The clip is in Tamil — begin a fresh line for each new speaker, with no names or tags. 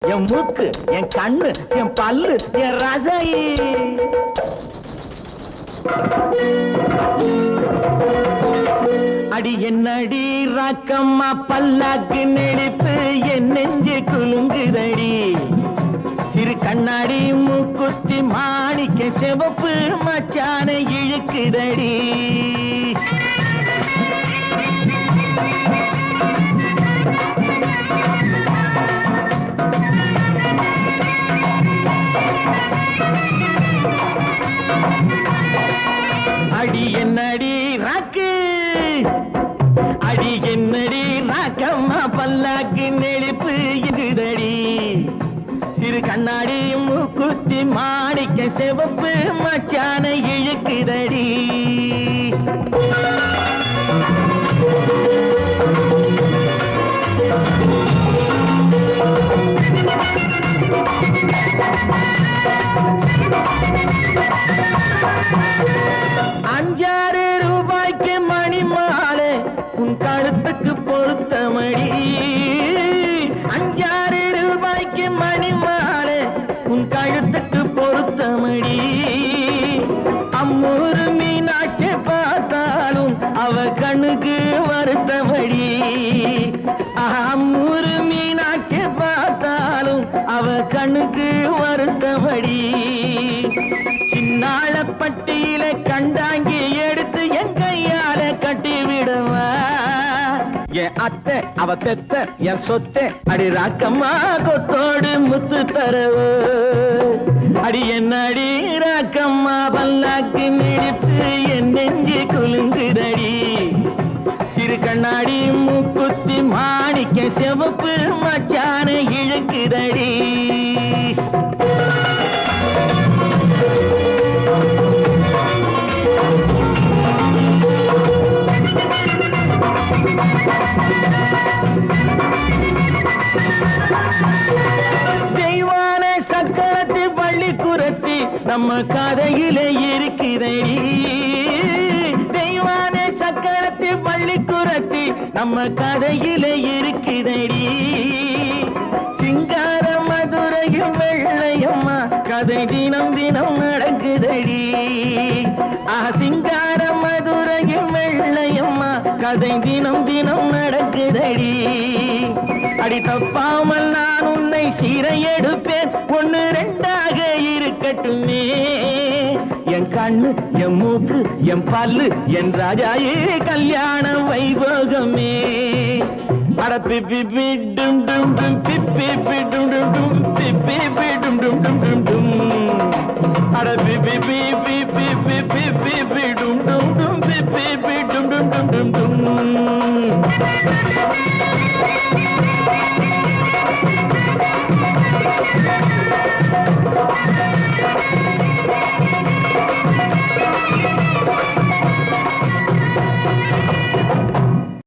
என் மூக்கு, என் கண்ணு, என் பல்லு, என் ரசை. அடி என்னடி ராக்கம்மா பல்லாக்கு நெளிப்பு என் நெஞ்சு குலுங்குதடி. சிறு கண்ணாடி மூக்குத்தி மாணிக்க சிவப்பு மச்சான இழுக்குதடி. அடி என்னடி ராக்கு, அடி என்னடி ராக்கம்மா பல்லாக்கு நெளிப்பு இதுதடி. சிறு கண்ணாடி மூக்குத்தி மாணிக்க சிவப்பு மச்சான இழுக்குதடி. ₹5 மணி மாலை உன் கழுத்துக்கு பொருத்தமடி. ₹5 மணி மாலை உன் கழுத்துக்கு பொருத்தமடி. அம்மூரு மீனாட்சி பார்த்தாலும் அவ கண்ணுக்கு வருத்தமடி. அம்மூரு மீனாட்சி பார்த்தாலும் அவ கண்ணுக்கு வருத்தமடி. சின்னாள பட்டியில கண்டாங்கி எடுத்து என் கையால கட்டி விடுவா. என் அத்தை அவ பெத்த என் சொத்தை அடி ராக்கம்மா கொத்தோடு முத்து தரவு. அடி என்னடி ராக்கம்மா பல்லாக்கு நெளிப்பு என் நெஞ்சு குலுங்குதடி. சிறு கண்ணாடி மூக்குத்தி மாணிக்க சிவப்பு மச்சான இழுக்குதடி. தெய்வான சக்கரத்து பள்ளி குரத்தி நம்ம கதையிலே இருக்குதடி. தெய்வான சக்கரத்து பள்ளி குரத்தி நம்ம கதையிலே இருக்குதடி. சிங்கார மதுரையும் வெள்ளையம்மா கதை தினம் தினம் நடக்குதடி. சிங்கார மதுரையும் வெள்ளையம்மா கதை தினம் தினம் நடக்குதடி. அடி தப்பாமல் நான் உன்னை சீரை எடுப்பேன், 1 2ஆக இருக்கட்டுமே. என் கண்ணு, என் மூக்கு, என் பல்லு, என் ராஜாயே கல்யாண வைபோகமே. அட பிப்பி டும் டும் டும் பிப்பி டும் டும் டும் பிப்பி டும் டும் டும் டும் டும். அட பிப்பி